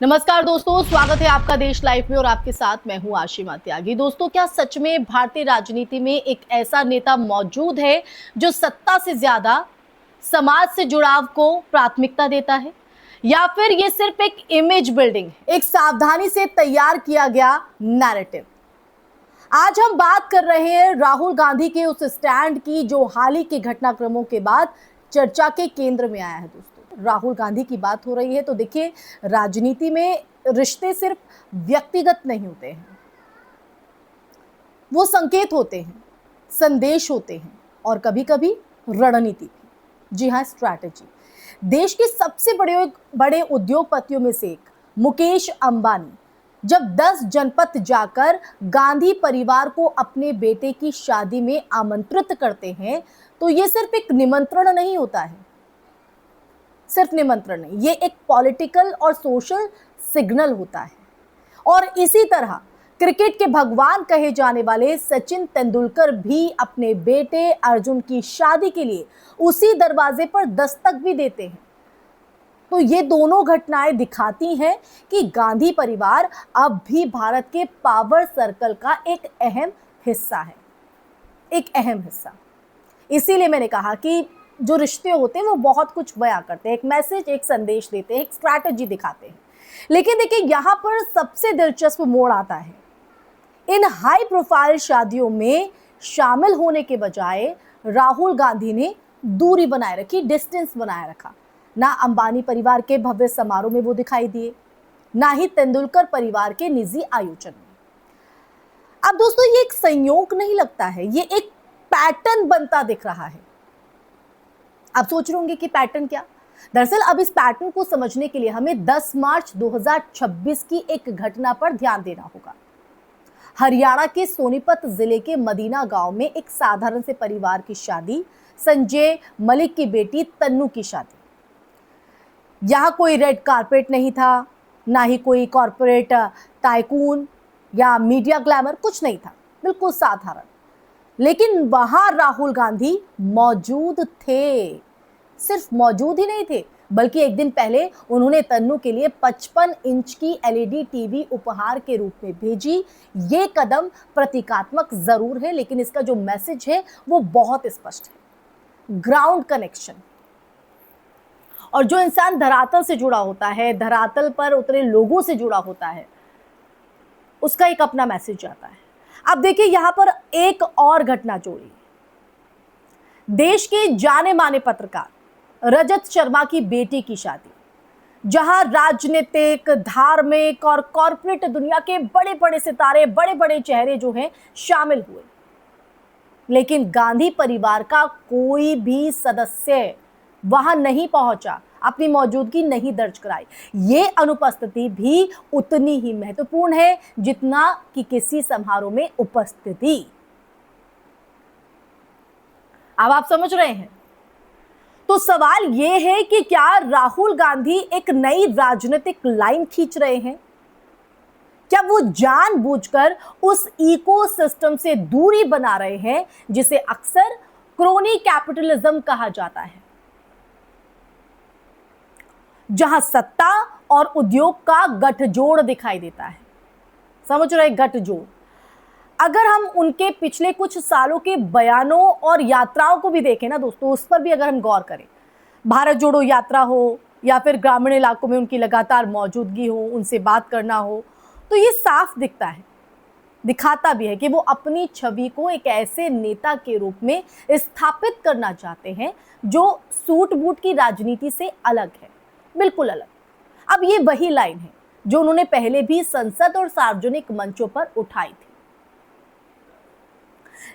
नमस्कार दोस्तों, स्वागत है आपका देश लाइव में और आपके साथ मैं हूं आशिमा त्यागी। दोस्तों, क्या सच में भारतीय राजनीति में एक ऐसा नेता मौजूद है जो सत्ता से ज्यादा समाज से जुड़ाव को प्राथमिकता देता है, या फिर ये सिर्फ एक इमेज बिल्डिंग, एक सावधानी से तैयार किया गया नैरेटिव? आज हम बात कर रहे हैं राहुल गांधी के उस स्टैंड की जो हाल ही के घटनाक्रमों के बाद चर्चा के केंद्र में आया है। दोस्तों, राहुल गांधी की बात हो रही है तो देखिए, राजनीति में रिश्ते सिर्फ व्यक्तिगत नहीं होते हैं, वो संकेत होते हैं, संदेश होते हैं और कभी कभी रणनीति भी। जी हाँ, स्ट्रैटेजी। देश के सबसे बड़े उद्योगपतियों में से एक मुकेश अंबानी जब 10 जनपद जाकर गांधी परिवार को अपने बेटे की शादी में आमंत्रित करते हैं तो ये सिर्फ एक निमंत्रण नहीं होता है। सिर्फ निमंत्रण नहीं, ये एक पॉलिटिकल और सोशल सिग्नल होता है। और इसी तरह क्रिकेट के भगवान कहे जाने वाले सचिन तेंदुलकर भी अपने बेटे अर्जुन की शादी के लिए उसी दरवाजे पर दस्तक भी देते हैं। तो ये दोनों घटनाएं दिखाती हैं कि गांधी परिवार अब भी भारत के पावर सर्कल का एक अहम हिस्सा है, एक अहम हिस्सा। इसीलिए मैंने कहा कि जो रिश्ते होते हैं वो बहुत कुछ बयां करते हैं, एक मैसेज, एक संदेश देते हैं, एक स्ट्रैटेजी दिखाते हैं। लेकिन देखिए, यहां पर सबसे दिलचस्प मोड़ आता है। इन हाई प्रोफाइल शादियों में शामिल होने के बजाय राहुल गांधी ने दूरी बनाए रखी, डिस्टेंस बनाए रखा। ना अंबानी परिवार के भव्य समारोह में वो दिखाई दिए, ना ही तेंदुलकर परिवार के निजी आयोजन में। अब दोस्तों, ये एक संयोग नहीं लगता है, ये एक पैटर्न बनता दिख रहा है। आप सोच रहे होंगे कि पैटर्न क्या? दरअसल अब इस पैटर्न को समझने के लिए हमें 10 मार्च 2026 की एक घटना पर ध्यान देना होगा। हरियाणा के सोनीपत जिले के मदीना गांव में एक साधारण से परिवार की शादी, संजय मलिक की बेटी तन्नू की शादी। यहां कोई रेड कारपेट नहीं था, ना ही कोई कॉर्पोरेट टाइकून या मीडिया ग्लैमर, कुछ नहीं था, बिल्कुल साधारण। लेकिन वहां राहुल गांधी मौजूद थे। सिर्फ मौजूद ही नहीं थे, बल्कि एक दिन पहले उन्होंने तन्नू के लिए 55 इंच की एलईडी टीवी उपहार के रूप में भेजी। ये कदम प्रतीकात्मक जरूर है, लेकिन इसका जो मैसेज है वो बहुत स्पष्ट है। Ground connection. और जो इंसान धरातल से जुड़ा होता है, धरातल पर उतरे लोगों से जुड़ा होता है, उसका एक अपना मैसेज आता है। अब देखिए, यहां पर एक और घटना जोड़ी। देश के जाने माने पत्रकार रजत शर्मा की बेटी की शादी, जहां राजनीतिक, धार्मिक और कॉर्पोरेट दुनिया के बड़े बड़े सितारे, बड़े बड़े चेहरे जो हैं शामिल हुए। लेकिन गांधी परिवार का कोई भी सदस्य वहां नहीं पहुंचा, अपनी मौजूदगी नहीं दर्ज कराई। ये अनुपस्थिति भी उतनी ही महत्वपूर्ण है जितना कि किसी समारोह में उपस्थिति। अब आप समझ रहे हैं? तो सवाल यह है कि क्या राहुल गांधी एक नई राजनीतिक लाइन खींच रहे हैं? क्या वो जानबूझकर उस इकोसिस्टम से दूरी बना रहे हैं जिसे अक्सर क्रोनी कैपिटलिज्म कहा जाता है, जहां सत्ता और उद्योग का गठजोड़ दिखाई देता है? समझ रहे, गठजोड़। अगर हम उनके पिछले कुछ सालों के बयानों और यात्राओं को भी देखें ना दोस्तों, उस पर भी अगर हम गौर करें, भारत जोड़ो यात्रा हो या फिर ग्रामीण इलाकों में उनकी लगातार मौजूदगी हो, उनसे बात करना हो, तो ये साफ दिखता है, दिखाता भी है कि वो अपनी छवि को एक ऐसे नेता के रूप में स्थापित करना चाहते हैं जो सूट बूट की राजनीति से अलग है, बिल्कुल अलग। अब ये वही लाइन है जो उन्होंने पहले भी संसद और सार्वजनिक मंचों पर उठाई थी।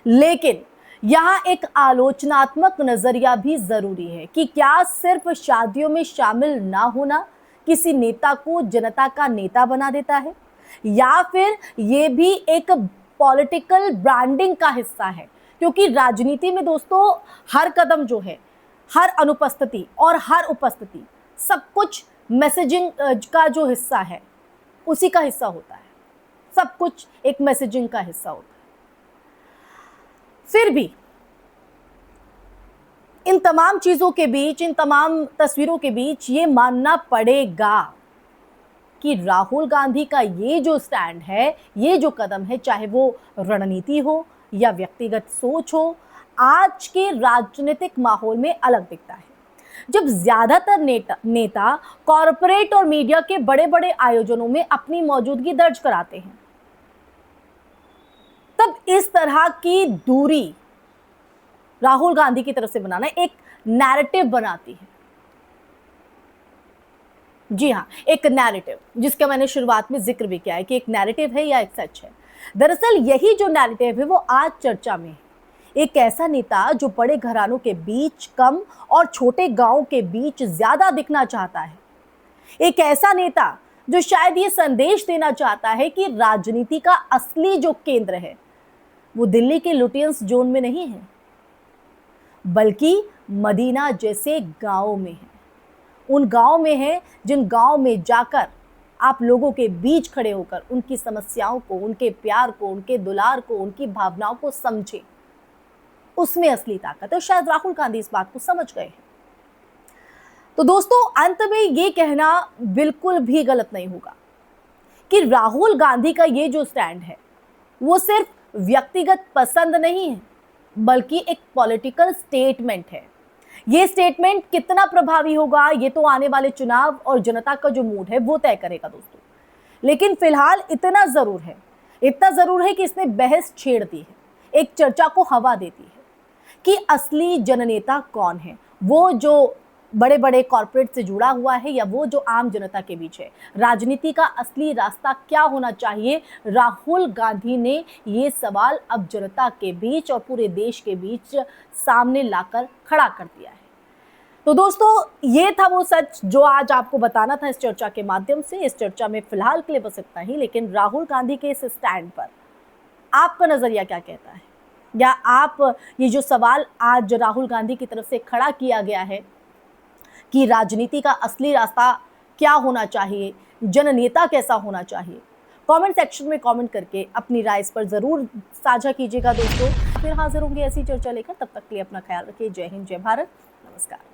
लेकिन यहां एक आलोचनात्मक नजरिया भी जरूरी है कि क्या सिर्फ शादियों में शामिल ना होना किसी नेता को जनता का नेता बना देता है, या फिर ये भी एक पॉलिटिकल ब्रांडिंग का हिस्सा है? क्योंकि राजनीति में दोस्तों हर कदम जो है, हर अनुपस्थिति और हर उपस्थिति, सब कुछ मैसेजिंग का जो हिस्सा है उसी का हिस्सा होता है। सब कुछ एक मैसेजिंग का हिस्सा होता है। फिर भी इन तमाम चीजों के बीच, इन तमाम तस्वीरों के बीच ये मानना पड़ेगा कि राहुल गांधी का ये जो स्टैंड है, ये जो कदम है, चाहे वो रणनीति हो या व्यक्तिगत सोच हो, आज के राजनीतिक माहौल में अलग दिखता है। जब ज्यादातर नेता कॉरपोरेट और मीडिया के बड़े बड़े आयोजनों में अपनी मौजूदगी दर्ज कराते हैं, तब इस तरह की दूरी राहुल गांधी की तरफ से बनाना एक नैरेटिव बनाती है। जी हाँ, एक नैरेटिव, जिसका मैंने शुरुआत में जिक्र भी किया है कि एक नैरेटिव है या एक सच है। दरअसल यही जो नैरेटिव है वो आज चर्चा में है। एक ऐसा नेता जो बड़े घरानों के बीच कम और छोटे गांव के बीच ज्यादा दिखना चाहता है। एक ऐसा नेता जो शायद ये संदेश देना चाहता है कि राजनीति का असली जो केंद्र है वो दिल्ली के लुटियंस जोन में नहीं है, बल्कि मदीना जैसे गांव में है। उन गांव में है जिन गांव में जाकर आप लोगों के बीच खड़े होकर उनकी समस्याओं को, उनके प्यार को, उनके दुलार को, उनकी भावनाओं को समझे। उसमें असली ताकत है। शायद राहुल गांधी इस बात को समझ गए हैं। तो दोस्तों, अंत में ये कहना बिल्कुल भी गलत नहीं होगा कि राहुल गांधी का ये जो स्टैंड है वो सिर्फ व्यक्तिगत पसंद नहीं है, बल्कि एक पॉलिटिकल स्टेटमेंट है। ये स्टेटमेंट कितना प्रभावी होगा ये तो आने वाले चुनाव और जनता का जो मूड है वो तय करेगा दोस्तों। लेकिन फिलहाल इतना जरूर है कि इसने बहस छेड़ दी है, एक चर्चा को हवा देती है कि असली जननेता कौन है, वो जो बड़े बड़े कॉर्पोरेट से जुड़ा हुआ है या वो जो आम जनता के बीच है। राजनीति का असली रास्ता क्या होना चाहिए, राहुल गांधी ने ये सवाल अब जनता के बीच और पूरे देश के बीच सामने लाकर खड़ा कर दिया है। तो दोस्तों, ये था वो सच जो आज आपको बताना था इस चर्चा के माध्यम से। इस चर्चा में फिलहाल के लिए बस इतना ही, लेकिन राहुल गांधी के इस स्टैंड पर आपका नजरिया क्या कहता है, या आप ये जो सवाल आज राहुल गांधी की तरफ से खड़ा किया गया है कि राजनीति का असली रास्ता क्या होना चाहिए, जननेता कैसा होना चाहिए, कमेंट सेक्शन में कमेंट करके अपनी राय इस पर जरूर साझा कीजिएगा दोस्तों। फिर हाजिर होंगे ऐसी चर्चा लेकर, तब तक के लिए अपना ख्याल रखिए। जय हिंद, जय भारत, नमस्कार।